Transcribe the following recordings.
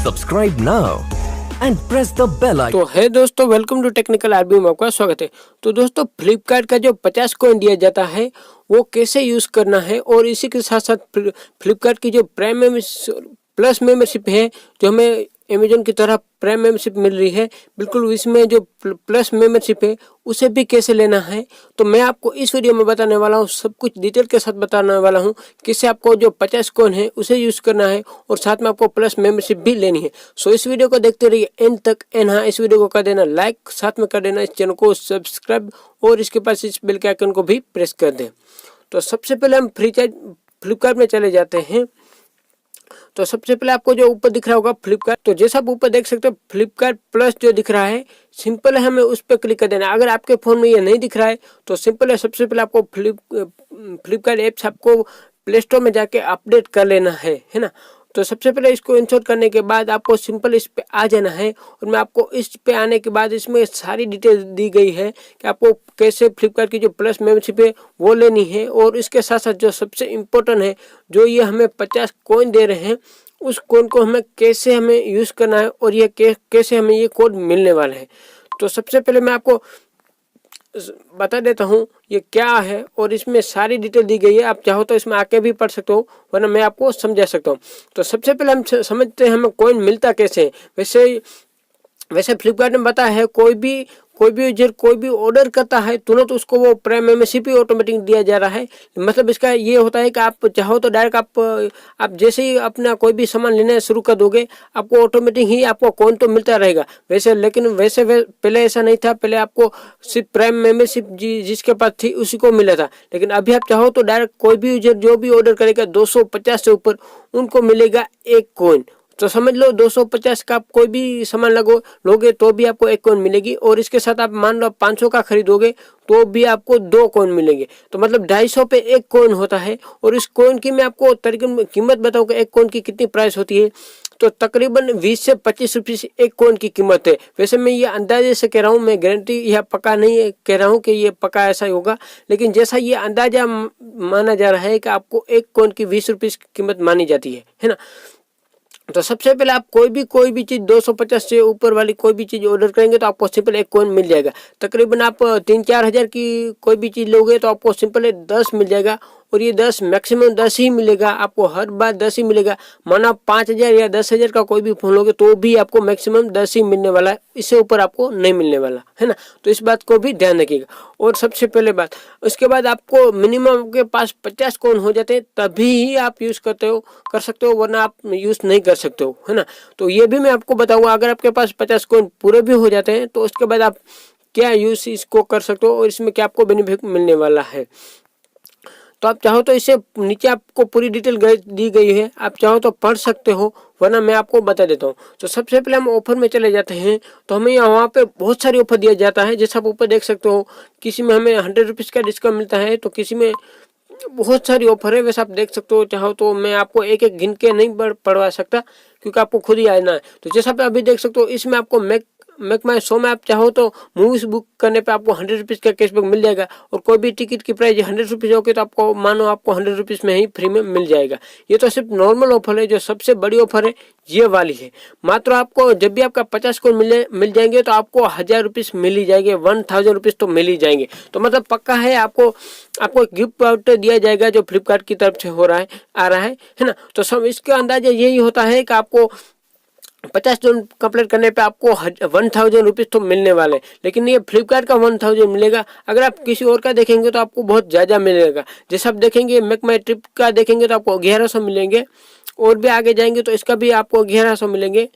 Subscribe now and press the bell icon. तो है दोस्तों, वेलकम टू टेक्निकल आरबी में आपका स्वागत है। तो दोस्तों, फ्लिपकार्ट का जो 50 कॉइन दिया जाता है वो कैसे यूज़ करना है, और इसी के साथ साथ फ्लिपकार्ट की जो प्राइम प्लस मेंबरशिप है, जो हमें अमेजोन की तरह प्राइम मेंबरशिप मिल रही है, बिल्कुल इसमें जो प्लस मेंबरशिप है उसे भी कैसे लेना है, तो मैं आपको इस वीडियो में बताने वाला हूँ। सब कुछ डिटेल के साथ बताने वाला हूँ कैसे आपको जो 50 कॉइन है उसे यूज़ करना है, और साथ में आपको प्लस मेंबरशिप भी लेनी है। सो इस वीडियो को देखते रहिए एंड तक। एंड हाँ, इस वीडियो को कर देना लाइक, साथ में कर देना इस चैनल को सब्सक्राइब, और इसके पास इस बेल के आइकन को भी प्रेस कर दें। तो सबसे पहले हम फ्लिपकार्ट में चले जाते हैं। तो सबसे पहले आपको जो ऊपर दिख रहा होगा फ्लिपकार्ट, तो जैसा आप ऊपर देख सकते हो फ्लिपकार्ट प्लस जो दिख रहा है, सिंपल है हमें उस पर क्लिक कर देना है। अगर आपके फ़ोन में ये नहीं दिख रहा है तो सिंपल है, सबसे पहले आपको फ्लिपकार्ट ऐप्स आपको प्ले स्टोर में जाके अपडेट कर लेना है ना। तो सबसे पहले इसको इंस्टॉल करने के बाद आपको सिंपल इस पे आ जाना है, और मैं आपको इस पे आने के बाद इसमें सारी डिटेल दी गई है कि आपको कैसे फ्लिपकार्ट की जो प्लस मेंबरशिप है वो लेनी है, और इसके साथ साथ जो सबसे इम्पोर्टेंट है, जो ये हमें 50 कॉइन दे रहे हैं उस कॉइन को कैसे हमें यूज़ करना है, और ये कैसे हमें ये कोड मिलने वाला है। तो सबसे पहले मैं आपको बता देता हूँ ये क्या है, और इसमें सारी डिटेल दी गई है। आप चाहो तो इसमें आके भी पढ़ सकते हो, वरना मैं आपको समझा सकता हूँ। तो सबसे पहले हम समझते हैं हमें कॉइन मिलता कैसे है। वैसे फ्लिपकार्ट ने बताया है कोई भी यूजर कोई भी ऑर्डर करता है तुरंत तो उसको वो प्राइम मेंबरशिप ही ऑटोमेटिक दिया जा रहा है। मतलब इसका ये होता है कि आप चाहो तो डायरेक्ट आप जैसे ही अपना कोई भी सामान लेना शुरू कर दोगे, आपको ऑटोमेटिक ही आपको कॉइन तो मिलता रहेगा। लेकिन पहले ऐसा नहीं था। पहले आपको सिर्फ प्राइम मेंबरशिप जिसके पास थी उसी को मिला था, लेकिन अभी आप चाहो तो डायरेक्ट कोई भी यूजर जो भी ऑर्डर करेगा 250 से ऊपर, उनको मिलेगा 1 कॉइन। तो समझ लो 250 का आप कोई भी सामान लोगे तो भी आपको 1 कॉइन मिलेगी, और इसके साथ आप मान लो 500 का खरीदोगे तो भी आपको 2 कॉइन मिलेंगे। तो मतलब 250 पे 1 कॉइन होता है। और इस कॉइन की मैं आपको तरीके कीमत बताऊँ कि 1 कॉइन की कितनी प्राइस होती है। तो तकरीबन 20 से 25 रुपये 1 कॉइन की कीमत है। वैसे मैं ये अंदाजे से कह रहा हूँ, मैं गारंटी या पक्का नहीं कह रहा हूँ कि ये पक्का ऐसा ही होगा, लेकिन जैसा ये अंदाजा माना जा रहा है कि आपको 1 कॉइन की 20 रुपये की कीमत मानी जाती है ना। तो सबसे पहले आप कोई भी चीज़ 250 से ऊपर वाली कोई भी चीज़ ऑर्डर करेंगे तो आपको सिंपल 1 कॉइन मिल जाएगा। तकरीबन आप 3-4 हज़ार की कोई भी चीज़ लोगे तो आपको सिंपल 10 मिल जाएगा, और ये 10 मैक्सिमम 10 ही मिलेगा आपको, हर बार 10 ही मिलेगा। माना आप 5,000 या 10,000 का कोई भी फ़ोन लोगे तो भी आपको मैक्सिमम 10 ही मिलने वाला है, इससे ऊपर आपको नहीं मिलने वाला है ना। तो इस बात को भी ध्यान रखिएगा। और सबसे पहले बात, उसके बाद आपको मिनिमम आपके पास 50 कॉइन हो जाते हैं तभी ही आप यूज़ कर सकते हो, वरना आप यूज़ नहीं कर सकते हो, है ना। तो ये भी मैं आपको बताऊँगा। अगर आपके पास 50 कॉइन पूरे भी हो जाते हैं तो उसके बाद आप क्या यूज़ इसको कर सकते हो, और इसमें क्या आपको बेनिफिट मिलने वाला है। तो आप चाहो तो इसे नीचे आपको पूरी डिटेल दी गई है, आप चाहो तो पढ़ सकते हो, वरना मैं आपको बता देता हूँ। तो सबसे पहले हम ऑफर में चले जाते हैं। तो हमें यहाँ पे बहुत सारी ऑफर दिया जाता है, जैसा आप ऊपर देख सकते हो। किसी में हमें 100 रुपीज़ का डिस्काउंट मिलता है, तो किसी में बहुत सारी ऑफर है। वैसे आप देख सकते हो, चाहो तो मैं आपको एक एक गिन के नहीं पढ़वा सकता क्योंकि आपको खुद ही आना है। तो जैसा आप अभी देख सकते हो, इसमें आपको मेक माई शो में आप चाहो तो मूवीज बुक करने पे आपको 100 रुपीज़ का कैशबैक मिल जाएगा, और कोई भी टिकट की प्राइस 100 रुपीज़ होगी तो आपको मानो आपको 100 रुपीज़ में ही फ्री में मिल जाएगा। ये तो सिर्फ नॉर्मल ऑफर है। जो सबसे बड़ी ऑफर है ये वाली है। मात्र आपको जब भी आपका 50 को मिल जाएंगे तो आपको 1000 रुपीज़ मिल ही जाएंगे, 1000 रुपीज़ तो मिल ही जाएंगे। तो मतलब पक्का है, आपको गिफ्ट वाउचर दिया जाएगा जो फ्लिपकार्ट की तरफ से आ रहा है ना। तो सब इसका अंदाजा यही होता है कि आपको 50 जोन कंप्लीट करने पे आपको 1000 रुपीज़ तो मिलने वाले, लेकिन ये फ्लिपकार्ट का 1000 मिलेगा। अगर आप किसी और का देखेंगे तो आपको बहुत ज़्यादा मिलेगा। जैसे आप देखेंगे मेक माई ट्रिप का देखेंगे तो आपको 1100 मिलेंगे, और भी आगे जाएंगे तो इसका भी आपको 1100 मिलेंगे।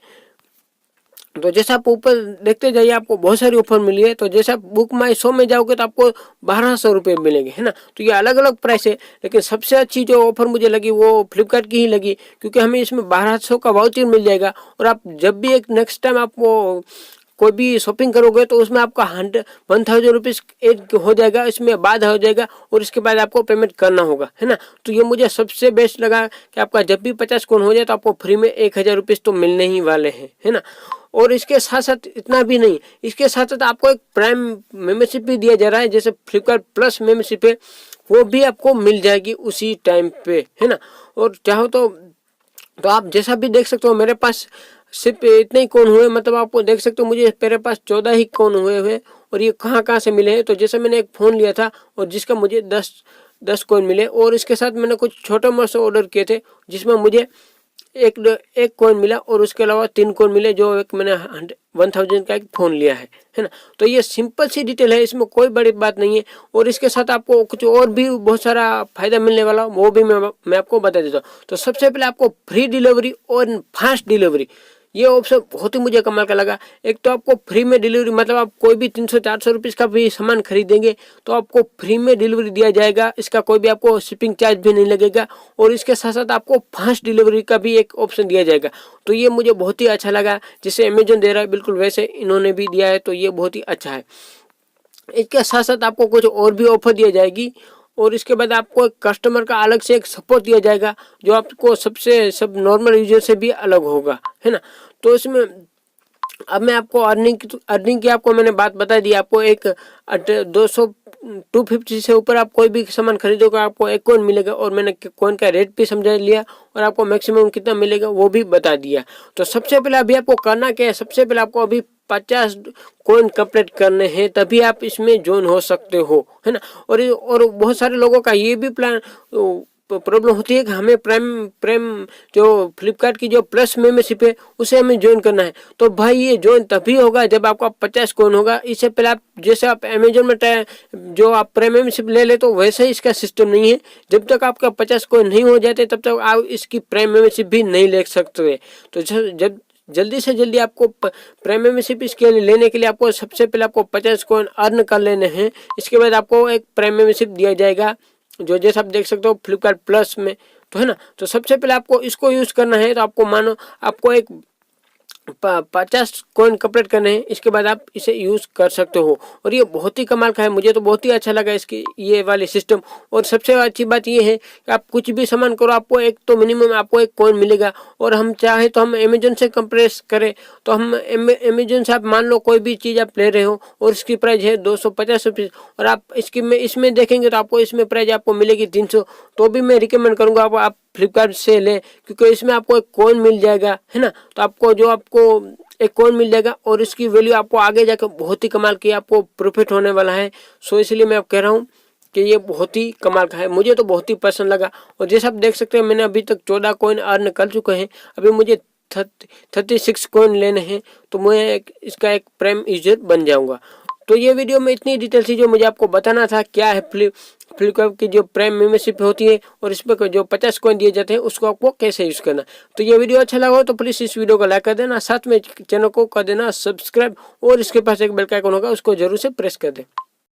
तो जैसा आप ऊपर देखते जाइए आपको बहुत सारी ऑफर मिली है। तो जैसे आप बुक माई शो में जाओगे तो आपको 1200 रुपये मिलेंगे, है ना। तो ये अलग अलग प्राइस है, लेकिन सबसे अच्छी जो ऑफर मुझे लगी वो फ्लिपकार्ट की ही लगी, क्योंकि हमें इसमें 1200 का वाउचर मिल जाएगा। और आप जब भी एक नेक्स्ट टाइम आपको कोई भी शॉपिंग करोगे तो उसमें आपका 1000 रुपीज़ एड हो जाएगा, इसमें बाद हो जाएगा, और इसके बाद आपको पेमेंट करना होगा, है ना। तो ये मुझे सबसे बेस्ट लगा कि आपका जब भी 50 कॉइन हो जाए तो आपको फ्री में 1000 रुपीज़ तो मिलने ही वाले हैं, है ना। और इसके साथ साथ इतना भी नहीं, इसके साथ साथ आपको एक प्राइम मेंबरशिप भी दिया जा रहा है, जैसे फ्लिपकार्ट प्लस मेंबरशिप है, वो भी आपको मिल जाएगी उसी टाइम पे, है ना। और चाहो तो तो आप जैसा भी देख सकते हो मेरे पास सिर्फ इतने ही कॉइन हुए, मतलब आपको देख सकते हो मुझे मेरे पास 14 ही कॉइन हुए। और ये कहाँ कहाँ से मिले हैं, तो जैसे मैंने एक फ़ोन लिया था और जिसका मुझे 10 कॉइन मिले, और इसके साथ मैंने कुछ छोटे मोटे ऑर्डर किए थे जिसमें मुझे एक कॉइन मिला, और उसके अलावा 3 कॉइन मिले, जो एक मैंने 1000 का एक फ़ोन लिया है ना। तो ये सिंपल सी डिटेल है, इसमें कोई बड़ी बात नहीं है। और इसके साथ आपको कुछ और भी बहुत सारा फायदा मिलने वाला, वो भी मैं आपको बता देता हूँ। तो सबसे पहले आपको फ्री डिलीवरी और फास्ट डिलीवरी, ये ऑप्शन बहुत ही मुझे कमाल का लगा। एक तो आपको फ्री में डिलीवरी, मतलब आप कोई भी 300-400 रुपीज़ का भी सामान खरीदेंगे तो आपको फ्री में डिलीवरी दिया जाएगा, इसका कोई भी आपको शिपिंग चार्ज भी नहीं लगेगा। और इसके साथ साथ आपको फास्ट डिलीवरी का भी एक ऑप्शन दिया जाएगा। तो ये मुझे बहुत ही अच्छा लगा, जैसे अमेजन दे रहा है बिल्कुल वैसे इन्होंने भी दिया है, तो ये बहुत ही अच्छा है। इसके साथ साथ आपको कुछ और भी ऑफर दिया जाएगी, और इसके बाद आपको एक कस्टमर का अलग से एक सपोर्ट दिया जाएगा, जो आपको सब नॉर्मल यूजर से भी अलग होगा, है ना। तो इसमें अब मैं आपको अर्निंग की आपको मैंने बात बता दी। आपको एक 250 से ऊपर आप कोई भी सामान खरीदोगे आपको एक कॉइन मिलेगा, और मैंने कॉइन का रेट भी समझा लिया और आपको मैक्सिमम कितना मिलेगा वो भी बता दिया। तो सबसे पहले अभी आपको करना क्या है, सबसे पहले आपको अभी 50 कॉइन कंप्लीट करने हैं, तभी आप इसमें ज्वाइन हो सकते हो, है ना। और बहुत सारे लोगों का ये भी प्लान प्रॉब्लम होती है कि हमें प्रेम जो फ्लिपकार्ट की जो प्लस मेंबरशिप है उसे हमें ज्वाइन करना है। तो भाई ये ज्वाइन तभी होगा जब आपका 50 कॉइन होगा। इससे पहले आप जैसे आप अमेजोन में जो आप प्रेम मेंबरशिप ले ले, तो वैसे ही इसका सिस्टम नहीं है। जब तक आपका 50 कॉइन नहीं हो जाते तब तक आप इसकी प्रेम मेंबरशिप भी नहीं ले सकते। तो जब जल्दी से जल्दी आपको प्रेम मेंबरशिप इसके लिए लेने के लिए आपको सबसे पहले आपको 50 कॉइन अर्न कर लेने हैं। इसके बाद आपको एक प्रेम मेंबरशिप दिया जाएगा, जो जैसे आप देख सकते हो फ्लिपकार्ट प्लस में, तो है ना। तो सबसे पहले आपको इसको यूज करना है। तो आपको मानो आपको एक 50 कॉइन कंप्लीट करने हैं, इसके बाद आप इसे यूज कर सकते हो। और ये बहुत ही कमाल का है, मुझे तो बहुत ही अच्छा लगा इसकी ये वाली सिस्टम। और सबसे अच्छी बात ये है कि आप कुछ भी सामान करो आपको एक तो मिनिमम आपको एक कॉइन मिलेगा। और हम चाहे तो हम अमेजोन से कंपेयर करें तो हम अमेजोन से आप मान लो कोई भी चीज़ आप ले रहे हो और इसकी प्राइस है 250 रुपीज़, और आप इसमें देखेंगे तो आपको इसमें प्राइस आपको मिलेगी 300। तो भी मैं रिकमेंड करूँगा आप फ्लिपकार्ट से ले, क्योंकि इसमें आपको एक कॉइन मिल जाएगा, है ना। तो आपको एक कॉइन मिल जाएगा और इसकी वैल्यू आपको आगे जाकर बहुत ही कमाल की आपको प्रॉफिट होने वाला है। सो इसलिए मैं आप कह रहा हूँ कि ये बहुत ही कमाल का है, मुझे तो बहुत ही पसंद लगा। और जैसे आप देख सकते हैं मैंने अभी तक 14 कॉइन अर्न कर चुके हैं। अभी मुझे 36 कॉइन लेने हैं, तो मैं इसका एक प्राइम यूजर बन जाऊंगा। तो ये वीडियो में इतनी डिटेल थी जो मुझे आपको बताना था क्या है फ्लिपकार्ट की जो प्राइम मेंबरशिप होती है और इस पर जो 50 कॉइन दिए जाते हैं उसको आपको कैसे यूज़ करना। तो ये वीडियो अच्छा लगा हो तो प्लीज़ इस वीडियो को लाइक कर देना, साथ में चैनल को कर देना सब्सक्राइब, और इसके पास एक बेल का आइकन होगा उसको जरूर से प्रेस कर दें।